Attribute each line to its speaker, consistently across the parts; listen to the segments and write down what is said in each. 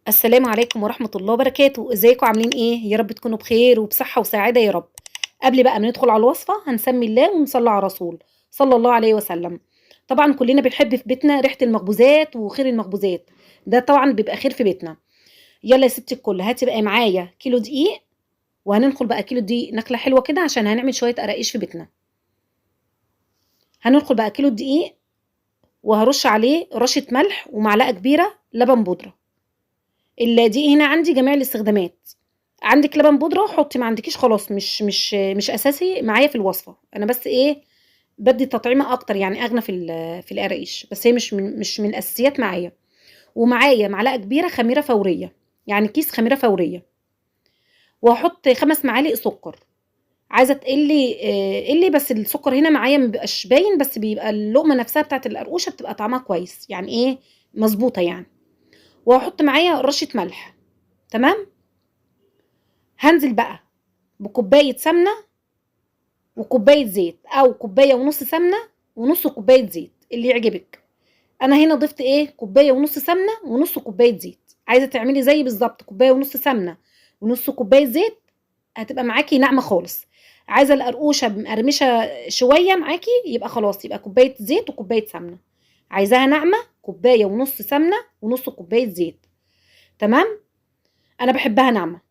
Speaker 1: السلام عليكم ورحمة الله وبركاته، ازيكم عاملين ايه؟ يا رب تكونوا بخير وبصحة وسعادة يا رب. قبل بقى ما ندخل على الوصفة هنسمي الله ونصلي على الرسول صلى الله عليه وسلم. طبعا كلنا بنحب في بيتنا ريحة المخبوزات وخير المخبوزات، ده طبعا بيبقى خير في بيتنا. يلا يا ستي الكل هاتي بقى معايا كيلو دقيق، وهننخل بقى كيلو دقيق نخلة حلوة كده عشان هنعمل شوية قراقيش في بيتنا. هننخل بقى كيلو دقيق، وهرش عليه رشة ملح ومعلقة كبيرة لبن بودرة. الدقيق هنا عندي جميع الاستخدامات، عندك لبن بودرة حطي، ما عندكيش خلاص مش اساسي معايا في الوصفة، انا بس ايه بدي تطعيمة اكتر يعني اغنى في القراقيش، بس هي مش من الاساسيات معايا. ومعايا معلقة كبيرة خميرة فورية، يعني كيس خميرة فورية. وهحط 5 معالق سكر. عايزة تقلي قلي، بس السكر هنا معايا مبيبقاش باين، بس بيبقى اللقمة نفسها بتاعت القرقوشة بتبقى طعمها كويس يعني ايه، مظبوطة يعني. وهحط معايا رشة ملح. تمام. هنزل بقى بكوباية سمنة وكوباية زيت، أو كوباية ونص سمنة ونص كوباية زيت اللي يعجبك. أنا هنا ضفت إيه كوباية ونص سمنة ونص كوباية زيت. عايزة تعملي زي بالظبط كوباية ونص سمنة ونص كوباية زيت، هتبقى معاكي ناعمة خالص. عايزة القرقوشة مقرمشة شوية معاكي، يبقى خلاص يبقى كوباية زيت وكوباية سمنة. عايزاها ناعمة كوباية ونص سمنة ونص كوباية زيت. تمام. أنا بحبها ناعمة.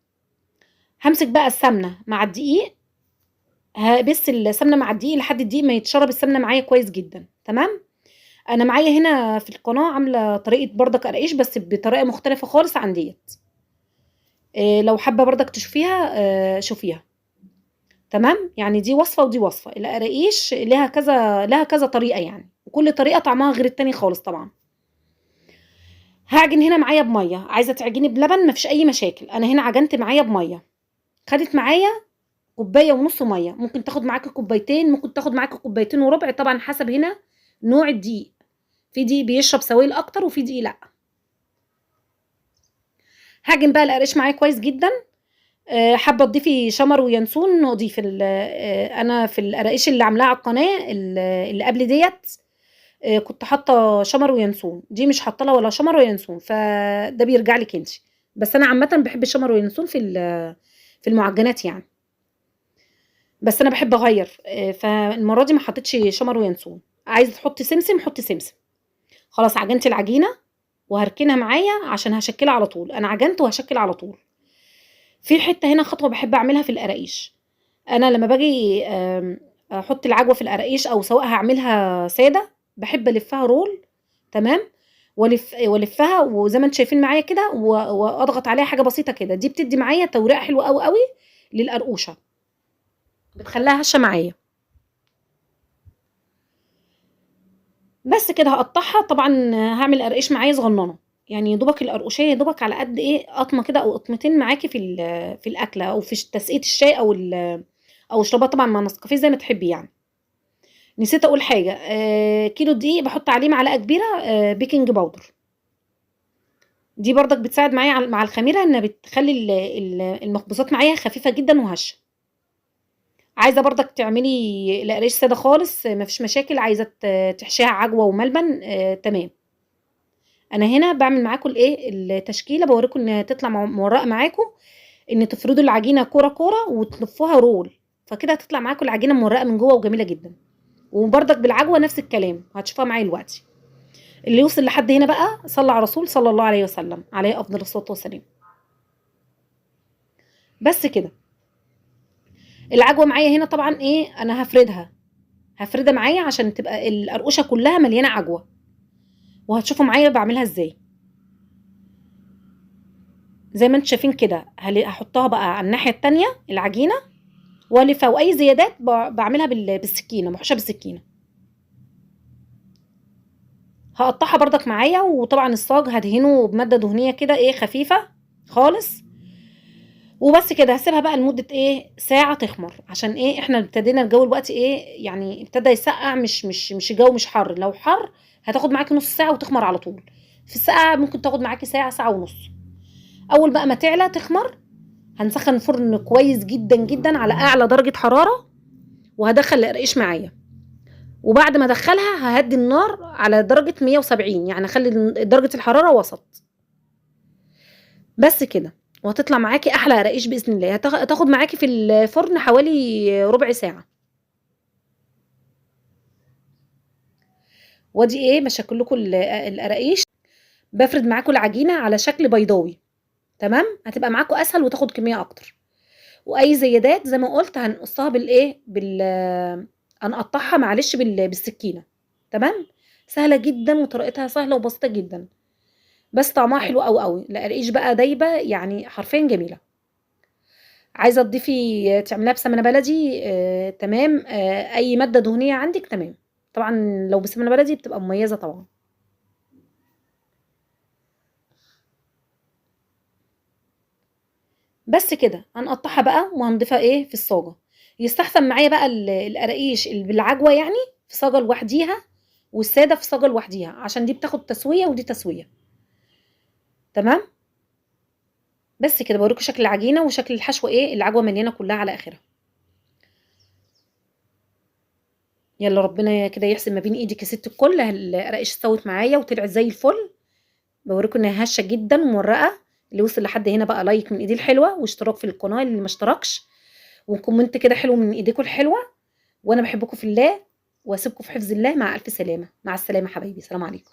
Speaker 1: همسك بقى السمنة مع الدقيق، هابس السمنة مع الدقيق لحد الدقيق ما يتشرب السمنة معايا كويس جدًا. تمام. أنا معايا هنا في القناة عاملة طريقة برضك قرقيش بس بطريقة مختلفة خالص عن ديّة. لو حابة برضك تشوفيها شوفيها. تمام. يعني دي وصفة ودي وصفة، القراقيش لها كذا طريقة يعني، وكل طريقة طعمها غير التاني خالص طبعًا. هاعجن هنا معايا بمَيّة، عايزة تعجني بلبن ما فيش أي مشاكل، أنا هنا عجنت معايا بمَيّة. خدت معايا كوباية ونص مَيّة، ممكن تاخد معاكِ كوبايتين، ممكن تاخد معاكِ كوبايتين وربع، طبعًا حسب هنا نوع الدقيق. في دقيق بيشرب سوائل أكتر وفي دقيق لأ. هاعجن بقى القرقاش معايا كويس جدًا. حابة تضيفي شمر وينسون أضيف أنا في القراقيش اللي عاملاها على القناة اللي قبل ديّة، كنت حاطة شمر وينسون، دي مش حاطة لها ولا شمر ولا ينسون، فده بيرجع لِك أنتِ. بس أنا عامةً باحب الشمر والينسون في المعجنات يعني. بس أنا باحب أغيّر، فالمرّة دي ما حطيتش شمر وينسون. عايزة تحطّي سمسم حطّي سمسم. خلاص عجنت العجينة وهاركنها معايا عشان هاشكّلها على طول، أنا عجنت وهاشكّل على طول. في حتّة هنا خطوة باحب أعملها في القراقيش. أنا لمّا باجي أحط العجوة في القراقيش أو سواء هاعملها سادة، باحب ألفّها رول. تمام. وألفّها وزي ما أنتم شايفين معايا كده وأضغط عليها حاجة بسيطة كده، دي بتدّي معايا توريقة حلوة أوي، أوي للقرقوشة، بتخلّيها هشة معايا. بس كده هاقطّعها، طبعًا هاعمل قرقيش معايا صغنّنة، يعني يا دوبك القرقوشية يا دوبك على قد إيه قطمة كده أو قطمتين معاكِ في الأكلة أو في تسقية الشاي أو اشربيها طبعًا مع نسكافيه زي ما تحبّي يعني. نسيت أقول حاجة، كيلو دقيق باحط عليه معلقة كبيرة baking powder. دي برضك بتساعد معايا مع الخميرة إنها بتخلّي المخبوزات معايا خفيفة جدًا وهشة. عايزة برضك تعملي القراقيش سادة خالص ما فيش مشاكل، عايزة تحشيها عجوة وملبن تمام. أنا هنا باعمل معاكم الإيه، التشكيلة باوريكم إنها تطلع مورقة معاكم، إن تفردوا العجينة كورة، كورة وتلفوها رول، فكده هتطلع معاكم العجينة مورقة من جوّه وجميلة جدًا. وبرضك بالعجوة نفس الكلام، هتشوفوها معايا دلوقتي. اللي يوصل لحد هنا بقى صلّى على الرسول صلى الله عليه وسلم، عليه أفضل الصلاة والسلام. بس كده. العجوة معايا هنا طبعًا إيه، أنا هافردها معايا عشان تبقى القرقوشة كلّها مليانة عجوة، وهتشوفوا معايا باعملها إزاي. زي ما أنتم شايفين كده هاحطها بقى على الناحية التانية العجينة وألفها، وأي زيادات باعملها بالسكينة، باحوشها بالسكينة. هاقطّعها برضك معايا، وطبعًا الصاج هادهنه بمادة دهنية كده إيه خفيفة خالص. وبس كده هاسيبها بقى لمدة إيه، ساعة تخمر، عشان إيه إحنا ابتدينا الجو دلوقتي إيه، يعني ابتدى يسقّع مش الجو مش حَر، لو حَر هتاخد معاكِ نُص ساعة وتخمر على طول، في الساقعة ممكن تاخد معاكِ ساعة، ساعة ونُص. أول بقى ما تعلى تخمر هنسخّن الفرن كويس جدًا، جدًا على أعلى درجة حرارة، وهادخّل القرقيش معايا. وبعد ما أدخّلها هاهدّي النار على درجة 170، يعني أخلّي درجة الحرارة وسط. بس كده، وهتطلع معاكِ أحلى قراقيش بإذن الله، هتاخد معاكِ في الفرن حوالي ربع ساعة. وادي إيه باشكّل لكم القراقيش، بافرد معاكم العجينة على شكل بيضاوي، تمام، هتبقى معاكم أسهل وتاخد كمية أكتر. وأي زيادات زي ما قُلت هنقصّها بالإيه، هنقطّعها معلش بالسكينة، تمام، سهلة جدًا وطريقتها سهلة وبسيطة جدًا، بس طعمها حلو أوي، أوي، القراقيش بقى دايبة يعني حرفيًا جميلة. عايزة تضيفي تعمليها بسمنة بلدي تمام، أي مادة دهنية عندِك تمام، طبعًا لو بسمنة بلدي بتبقى مميزة طبعًا. بس كده، هنقطّعها بقى وهنضيفها إيه، في الصاجة. يستحسن معايا بقى القراقيش اللي بالعجوة يعني في صاجة لوحديها، والسادة في صاجة لوحديها، عشان دي بتاخد تسوية ودي تسوية، تمام؟ بس كده باوريكم شكل العجينة وشكل الحشوة إيه، العجوة مليانة كلّها على آخرها. يالّا ربنا كده يحسن ما بين إيدِك يا ست الكل، القراقيش استوت معايا وطلعت زي الفل. باوريكم إنها هشة جدًا ومورقة، اللي وصل لحد هنا بقى لايك من إيديه الحلوة، واشتراك في القناة اللي ما اشتركش، وكومنت كده حلو من إيديكم الحلوة، وأنا باحبكم في الله، واسيبكم في حفظ الله مع ألف سلامة، مع السلامة حبايبي، سلام عليكم.